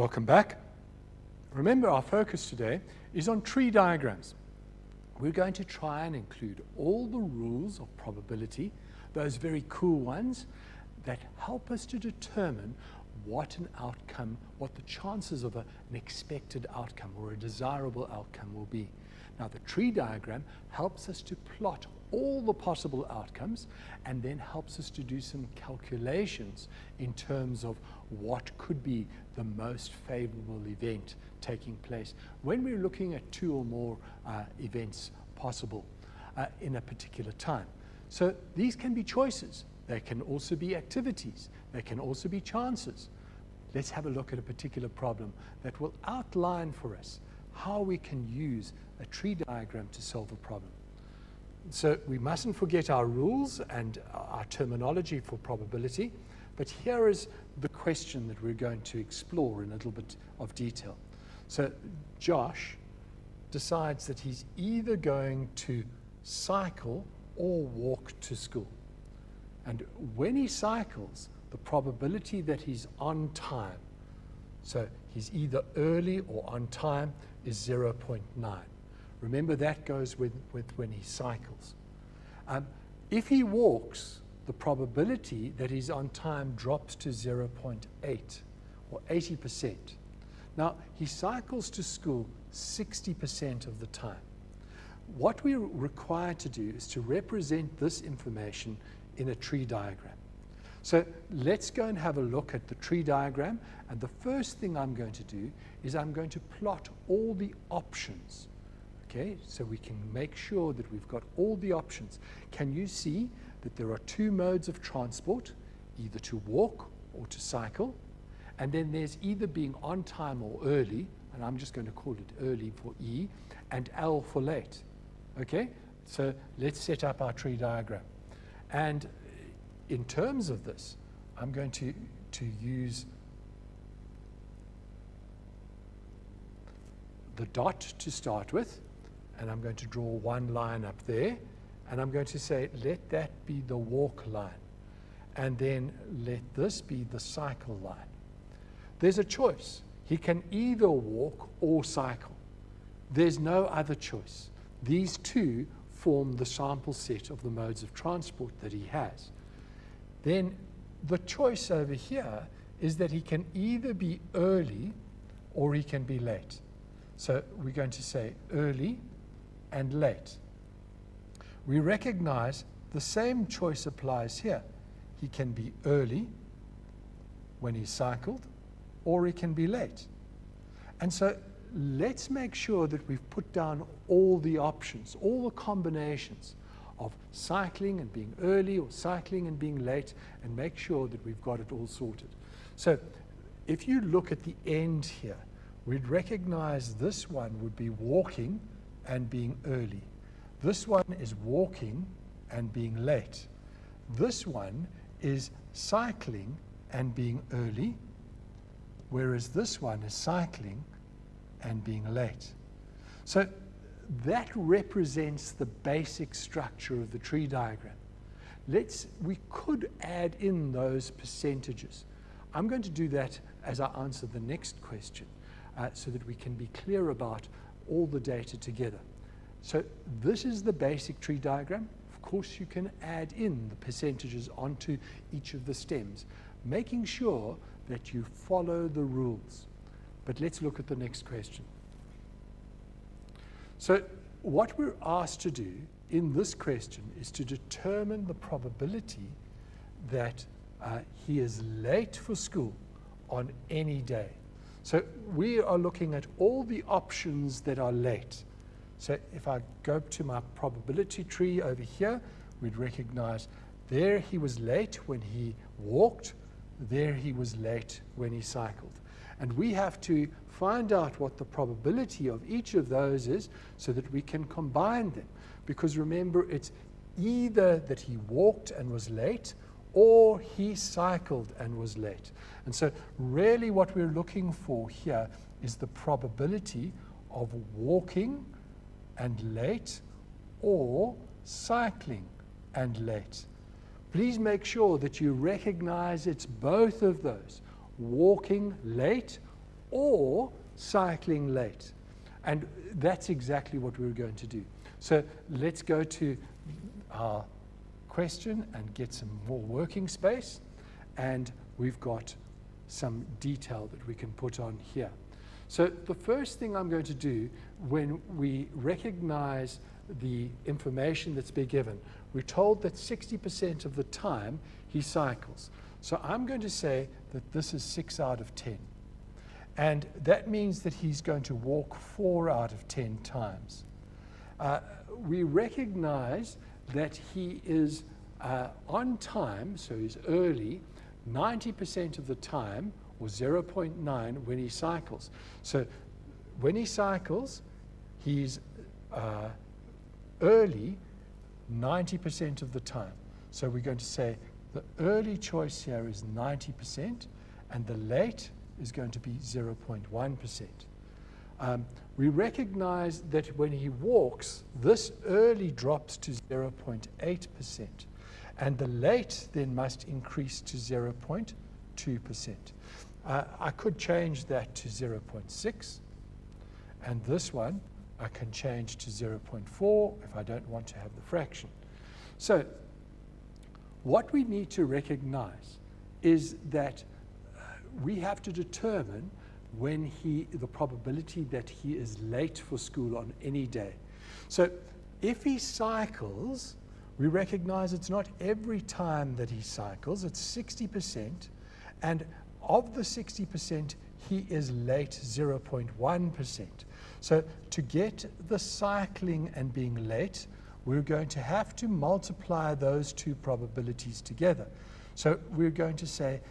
Welcome back. Remember, our focus today is on tree diagrams. We're going to try and include all the rules of probability, those very cool ones that help us to determine what an outcome, what the chances of an expected outcome or a desirable outcome will be. Now, the tree diagram helps us to plot all the possible outcomes and then helps us to do some calculations in terms of what could be the most favorable event taking place when we're looking at two or more events possible in a particular time. So these can be choices. They can also be activities. They can also be chances. Let's have a look at a particular problem that will outline for us how we can use a tree diagram to solve a problem. So we mustn't forget our rules and our terminology for probability, but here is the question that we're going to explore in a little bit of detail. So Josh decides that he's either going to cycle or walk to school. And when he cycles, the probability that he's on time, so he's either early or on time, is 0.9. Remember, that goes with when he cycles. If he walks, the probability that he's on time drops to 0.8 or 80%. Now, he cycles to school 60% of the time. What we're required to do is to represent this information in a tree diagram. So let's go and have a look at the tree diagram. And the first thing I'm going to do is I'm going to plot all the options. Okay, so we can make sure that we've got all the options. Can you see that there are two modes of transport, either to walk or to cycle? And then there's either being on time or early, and I'm just going to call it early for E, and L for late. Okay, so let's set up our tree diagram. And in terms of this, I'm going to use the dot to start with, and I'm going to draw one line up there, and I'm going to say, let that be the walk line, and then let this be the cycle line. There's a choice. He can either walk or cycle. There's no other choice. These two form the sample set of the modes of transport that he has. Then the choice over here is that he can either be early or he can be late. So we're going to say early and late. We recognize the same choice applies here. He can be early when he's cycled, or he can be late. And so let's make sure that we've put down all the options, all the combinations of cycling and being early or cycling and being late, and make sure that we've got it all sorted. So if you look at the end here, we'd recognize this one would be walking and being early. This one is walking and being late. This one is cycling and being early, whereas this one is cycling and being late. So that represents the basic structure of the tree diagram. We could add in those percentages. I'm going to do that as I answer the next question, so that we can be clear about all the data together. So this is the basic tree diagram. Of course, you can add in the percentages onto each of the stems, making sure that you follow the rules. But let's look at the next question. So what we're asked to do in this question is to determine the probability that he is late for school on any day. So we are looking at all the options that are late. So if I go to my probability tree over here, we'd recognize there he was late when he walked, there he was late when he cycled. And we have to find out what the probability of each of those is so that we can combine them. Because remember, it's either that he walked and was late, or he cycled and was late. And so really what we're looking for here is the probability of walking and late or cycling and late. Please make sure that you recognize it's both of those, walking late or cycling late. And that's exactly what we're going to do. So let's go to our question and get some more working space. And we've got some detail that we can put on here. So the first thing I'm going to do when we recognize the information that's been given, we're told that 60% of the time he cycles. So I'm going to say that this is 6 out of 10. And that means that he's going to walk 4 out of 10 times. We recognize that he is on time, so he's early, 90% of the time, or 0.9 when he cycles. So when he cycles, he's early 90% of the time. So we're going to say the early choice here is 90%, and the late is going to be 0.1%. We recognize that when he walks, this early drops to 0.8%, and the late then must increase to 0.2%. I could change that to 0.6, and this one I can change to 0.4 if I don't want to have the fraction. So what we need to recognize is that we have to determine when the probability that he is late for school on any day. So if he cycles, we recognize it's not every time that he cycles, it's 60%, and of the 60%, he is late 0.1%. So to get the cycling and being late, we're going to have to multiply those two probabilities together. So we're going to say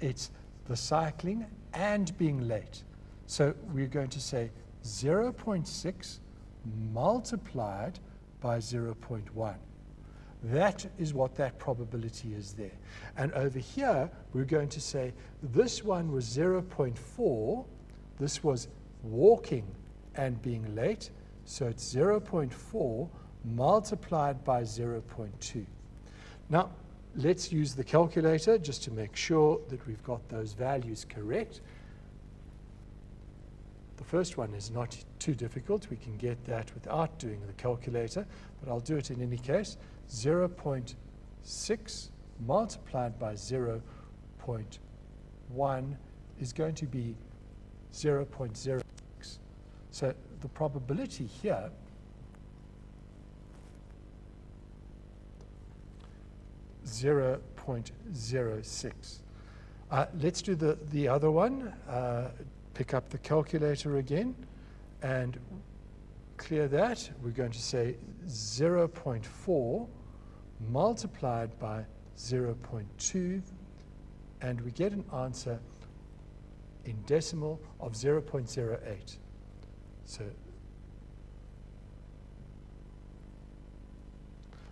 it's the cycling and being late. So we're going to say 0.6 multiplied by 0.1. That is what that probability is there. And over here, we're going to say this one was 0.4. This was walking and being late. So it's 0.4 multiplied by 0.2. Now, let's use the calculator just to make sure that we've got those values correct. The first one is not too difficult. We can get that without doing the calculator, but I'll do it in any case. 0.6 multiplied by 0.1 is going to be 0.06. So the probability here is 0.06. Let's do the other one. Pick up the calculator again and clear that. We're going to say 0.4 multiplied by 0.2, and we get an answer in decimal of 0.08. So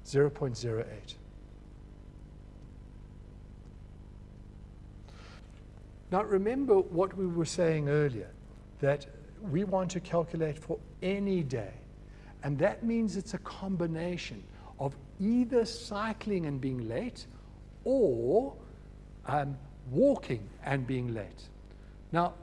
0.08. Now remember what we were saying earlier, that we want to calculate for any day. And that means it's a combination of either cycling and being late or walking and being late. Now,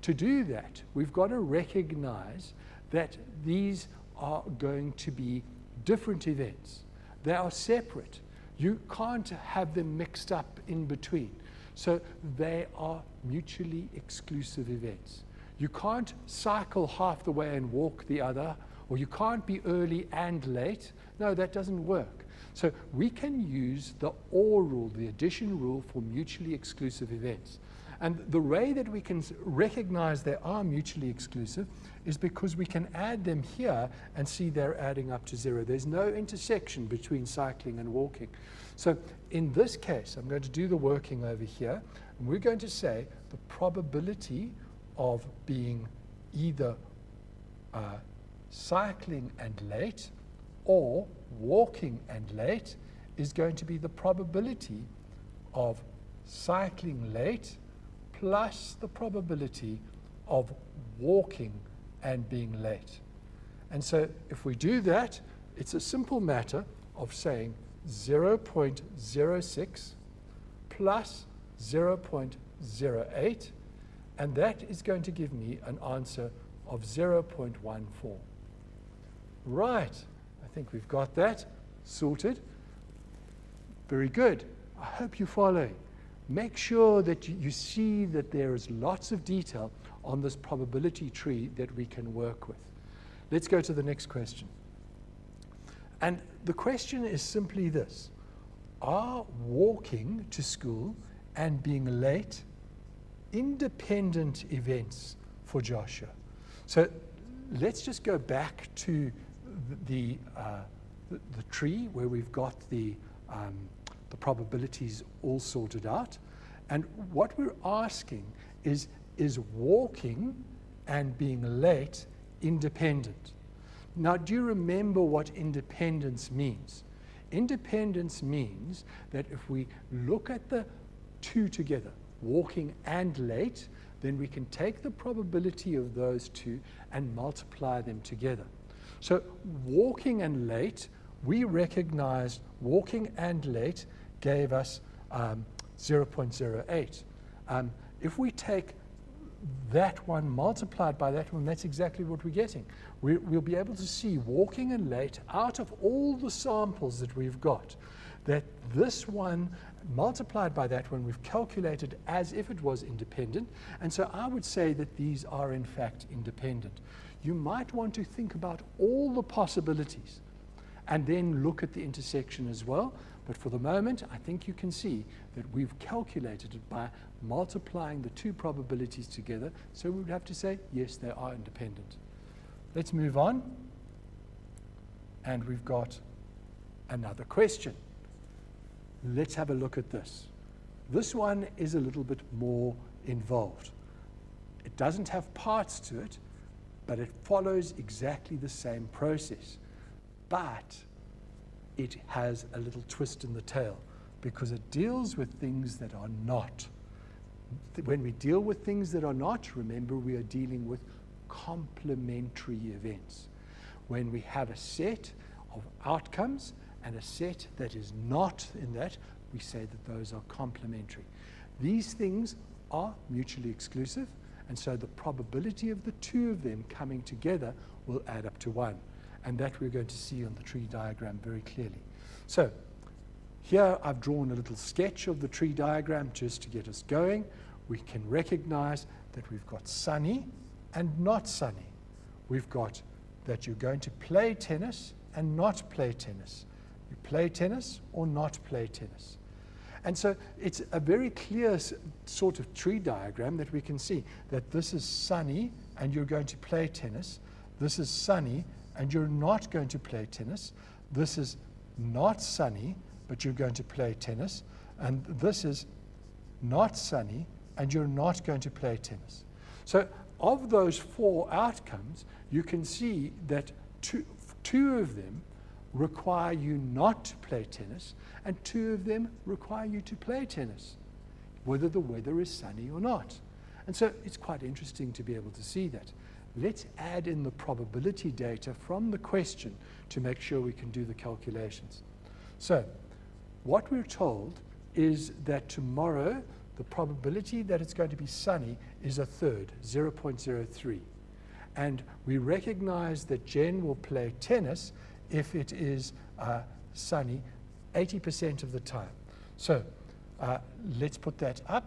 to do that, we've got to recognize that these are going to be different events. They are separate. You can't have them mixed up in between. So they are mutually exclusive events. You can't cycle half the way and walk the other, or you can't be early and late. No, that doesn't work. So we can use the OR rule, the addition rule, for mutually exclusive events. And the way that we can recognize they are mutually exclusive is because we can add them here and see they're adding up to 0. There's no intersection between cycling and walking. So in this case, I'm going to do the working over here, and we're going to say the probability of being either cycling and late or walking and late is going to be the probability of cycling late plus the probability of walking and being late. And so if we do that, it's a simple matter of saying 0.06 plus 0.08, And that is going to give me an answer of 0.14. Right, I think we've got that sorted. Very good. I hope you follow. Make sure that you see that there is lots of detail on this probability tree that we can work with. Let's go to the next question. And the question is simply this: are walking to school and being late independent events for Joshua? So let's just go back to the tree where we've got the probabilities all sorted out. And what we're asking is walking and being late independent? Now, do you remember what independence means? Independence means that if we look at the two together, walking and late, then we can take the probability of those two and multiply them together. So walking and late, we recognized walking and late gave us 0.08. If we take that one multiplied by that one, that's exactly what we're getting. We'll be able to see walking and late out of all the samples that we've got, that this one multiplied by that one we've calculated as if it was independent. And so I would say that these are in fact independent. You might want to think about all the possibilities and then look at the intersection as well. But for the moment, I think you can see that we've calculated it by multiplying the two probabilities together. So we would have to say, yes, they are independent. Let's move on. And we've got another question. Let's have a look at this. This one is a little bit more involved. It doesn't have parts to it, but it follows exactly the same process. But it has a little twist in the tail because it deals with things that are not. When we deal with things that are not, remember we are dealing with complementary events. When we have a set of outcomes and a set that is not in that, we say that those are complementary. These things are mutually exclusive, and so the probability of the two of them coming together will add up to 1. And that we're going to see on the tree diagram very clearly. So here I've drawn a little sketch of the tree diagram just to get us going. We can recognize that we've got sunny and not sunny. We've got that you're going to play tennis and not play tennis. You play tennis or not play tennis. And so it's a very clear sort of tree diagram that we can see that this is sunny and you're going to play tennis. This is sunny and you're not going to play tennis. This is not sunny, but you're going to play tennis. And this is not sunny, and you're not going to play tennis. So of those 4 outcomes, you can see that two of them require you not to play tennis, and 2 of them require you to play tennis, whether the weather is sunny or not. And so it's quite interesting to be able to see that. Let's add in the probability data from the question to make sure we can do the calculations. So what we're told is that tomorrow the probability that it's going to be sunny is 1/3, 0.03. And we recognize that Jen will play tennis if it is sunny 80% of the time. So let's put that up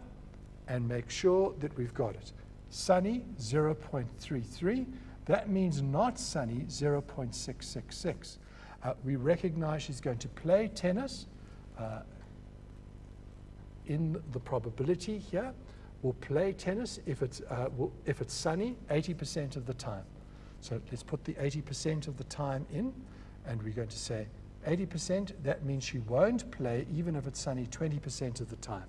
and make sure that we've got it. Sunny, 0.33. That means not sunny, 0.666. We recognize she's going to play tennis in the probability here. We'll play tennis if it's sunny 80% of the time. So let's put the 80% of the time in, and we're going to say 80%. That means she won't play even if it's sunny 20% of the time.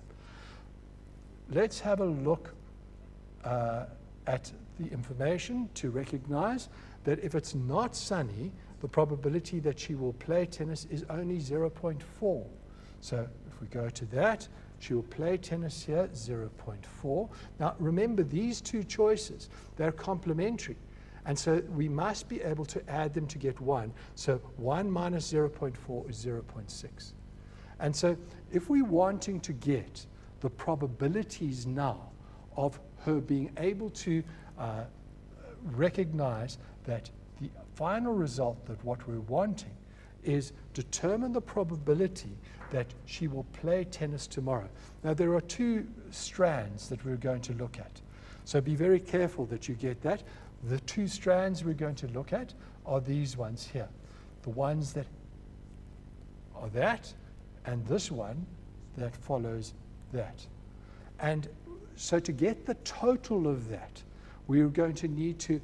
Let's have a look at the information to recognize that if it's not sunny, the probability that she will play tennis is only 0.4. So if we go to that, she will play tennis here, 0.4. Now remember, these two choices, they're complementary. And so we must be able to add them to get 1. So 1 minus 0.4 is 0.6. And so if we're wanting to get the probabilities now of her being able to recognize that the final result, that what we're wanting is determine the probability that she will play tennis tomorrow. Now, there are two strands that we're going to look at. So be very careful that you get that. The two strands we're going to look at are these ones here. The ones that are that, and this one that follows that. And so to get the total of that, we're going to need to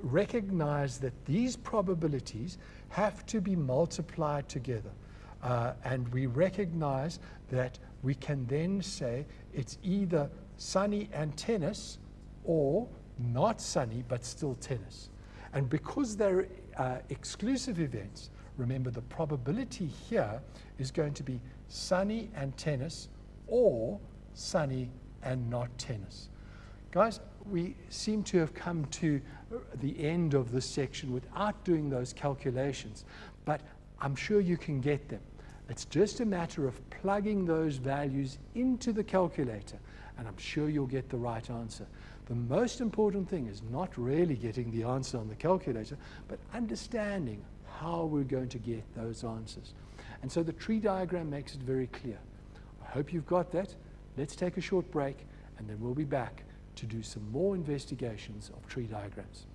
recognize that these probabilities have to be multiplied together. And we recognize that we can then say it's either sunny and tennis or not sunny but still tennis. And because they're exclusive events, remember the probability here is going to be sunny and tennis or sunny and not tennis. Guys, we seem to have come to the end of this section without doing those calculations, but I'm sure you can get them. It's just a matter of plugging those values into the calculator, and I'm sure you'll get the right answer. The most important thing is not really getting the answer on the calculator, but understanding how we're going to get those answers. And so the tree diagram makes it very clear. I hope you've got that. Let's take a short break, and then we'll be back to do some more investigations of tree diagrams.